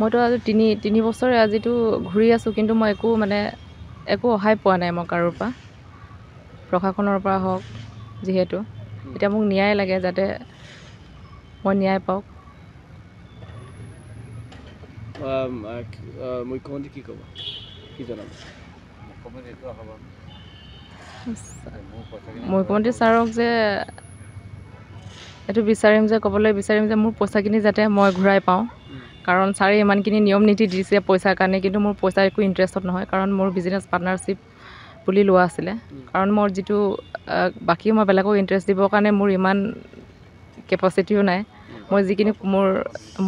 মইতো আজি তিনি বছৰে আজিতো ঘূৰি আছোঁ, কিন্তু মই একো সহায় পোৱা নাই মই কাৰোৰ পৰা, প্ৰশাসনৰ পৰা হওক। যিহেতু এতিয়া মোক ন্যায় লাগে, যাতে মই ন্যায় পাওক। মুখ্যমন্ত্ৰী কি ক'ব, কি জনাব? মুখ্যমন্ত্ৰী ছাৰক যে এইটো ক'বলৈ বিচাৰিম যে মোৰ পইচাখিনি যাতে মই ঘূৰাই পাওঁ। কাৰণ ছাৰে ইমানখিনি নিয়ম নীতি দিছে পইচাৰ কাৰণে, কিন্তু মোৰ পইচা একো ইণ্টাৰেষ্টত নহয়, কাৰণ মোৰ বিজনেছ পাৰ্টনাৰশ্বিপ বুলি লোৱা আছিলে। কাৰণ মোৰ যিটো বাকী মই বেলেগক ইণ্টাৰেষ্ট দিবৰ কাৰণে মোৰ ইমান কেপাচিটিও নাই। মই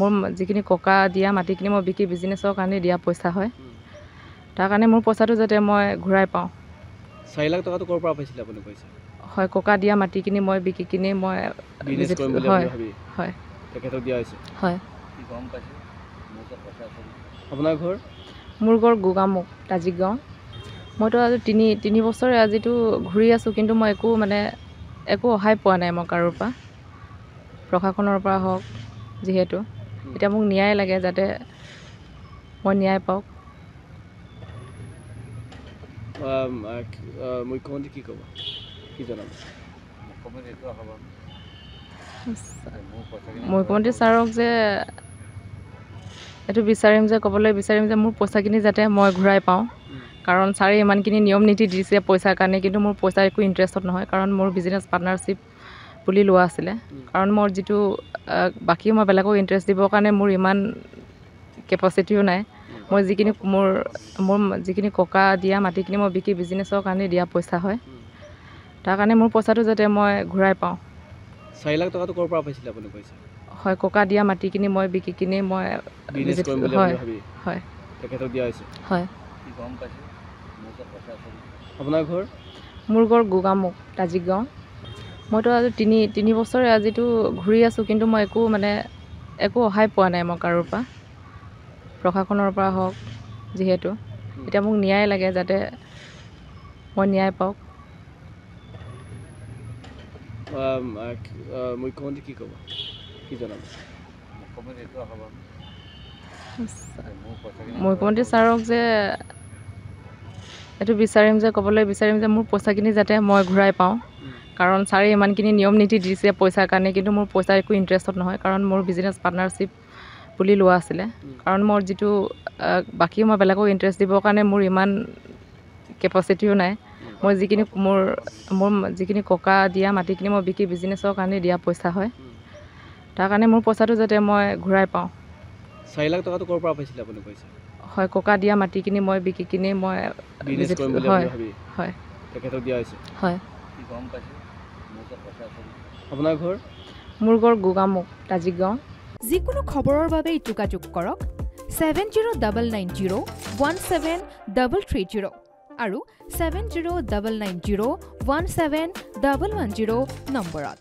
মোৰ যিখিনি ককা দিয়া মাটিখিনি মই বিকি বিজনেছৰ কাৰণে দিয়া পইচা হয়। তাৰ কাৰণে মোৰ পইচাটো যাতে মই ঘূৰাই পাওঁ। 4 লাখ টকাটো ক'ৰ পৰা পাইছিলে আপুনি পইচা? হয়, ককা দিয়া মাটিখিনি মই বিকি কিনি মই বিজনেছ কৰিম বুলি হয় ভাবি হয় তেখেতক দিয়া হৈছে। হয়। আপোনাৰ ঘৰ? মোৰ ঘৰ গোগামুখ, তাজিকগাঁও। মইতো আজি তিনি বছৰে আজিতো ঘূৰি আছোঁ, কিন্তু মই একো সহায় পোৱা নাই মই কাৰোৰ পৰা, প্ৰশাসনৰ পৰা হওক। যিহেতু এতিয়া মোক ন্যায় লাগে, যাতে মই ন্যায় পাওক। মুখ্যমন্ত্ৰী কি ক'ব, কি জনাব? মুখ্যমন্ত্ৰী ছাৰক যে এইটো ক'বলৈ বিচাৰিম যে মোৰ পইচাখিনি যাতে মই ঘূৰাই পাওঁ। কাৰণ ছাৰে ইমানখিনি নিয়ম নীতি দিছে পইচাৰ কাৰণে, কিন্তু মোৰ পইচা একো ইণ্টাৰেষ্টত নহয়, কাৰণ মোৰ বিজনেছ পাৰ্টনাৰশ্বিপ বুলি লোৱা আছিলে। কাৰণ মোৰ যিটো বাকী মই বেলেগক ইণ্টাৰেষ্ট দিবৰ কাৰণে মোৰ ইমান কেপাচিটিও নাই। মই মোৰ যিখিনি ককা দিয়া মাটিখিনি মই বিকি বিজনেছৰ কাৰণে দিয়া পইচা হয়। তাৰ কাৰণে মোৰ পইচাটো যাতে মই ঘূৰাই পাওঁ। 4 লাখ টকাটো ক'ৰ পৰা পাইছিলে আপুনি পইচা? হয়, ককা দিয়া মাটিখিনি মই বিকি কিনি মই বিজনেছ কৰিম বুলি হয় ভাবি হয় তেখেতক দিয়া হৈছে। হয়। আপোনাৰ ঘৰ? মোৰ ঘৰ গোগামুখ, তাজিকগাঁও। মইতো আজি তিনি বছৰে আজিতো ঘূৰি আছোঁ, কিন্তু মই একো সহায় পোৱা নাই মই কাৰোৰ পৰা, প্ৰশাসনৰ পৰা হওক। যিহেতু এতিয়া মোক ন্যায় লাগে, যাতে মই ন্যায় পাওক। মুখ্যমন্ত্ৰী কি ক'ব, কি জনাব? মুখ্যমন্ত্ৰী ছাৰক যে এইটো ক'বলৈ বিচাৰিম যে মোৰ পইচাখিনি যাতে মই ঘূৰাই পাওঁ। কাৰণ ছাৰে ইমানখিনি নিয়ম নীতি দিছে পইচাৰ কাৰণে, কিন্তু মোৰ পইচা একো ইণ্টাৰেষ্টত নহয়, কাৰণ মোৰ বিজনেছ পাৰ্টনাৰশ্বিপ বুলি লোৱা আছিলে। কাৰণ মোৰ যিটো বাকী মই বেলেগক ইণ্টাৰেষ্ট দিবৰ কাৰণে মোৰ ইমান কেপাচিটিও নাই। মই মোৰ যিখিনি ককা দিয়া মাটিখিনি মই বিকি বিজনেছৰ কাৰণে দিয়া পইচা হয়। তাৰ কাৰণে মোৰ পইচাটো যাতে মই ঘূৰাই পাওঁ। 4 লাখ টকাটো ক'ৰ পৰা পাইছিলে আপুনি পইচা? হয়, ককা দিয়া মাটিখিনি মই বিকি কিনি মই বিজনেছ কৰিম বুলি হয় ভাবি হয় তেখেতক দিয়া হৈছে। হয়। আপোনাৰ ঘৰ? মোৰ ঘৰ গোগামুখ, তাজিকগাঁও। যিকোনো খবৰৰ বাবে যোগাযোগ কৰক 7099017330 আৰু 7099017110 নম্বৰত।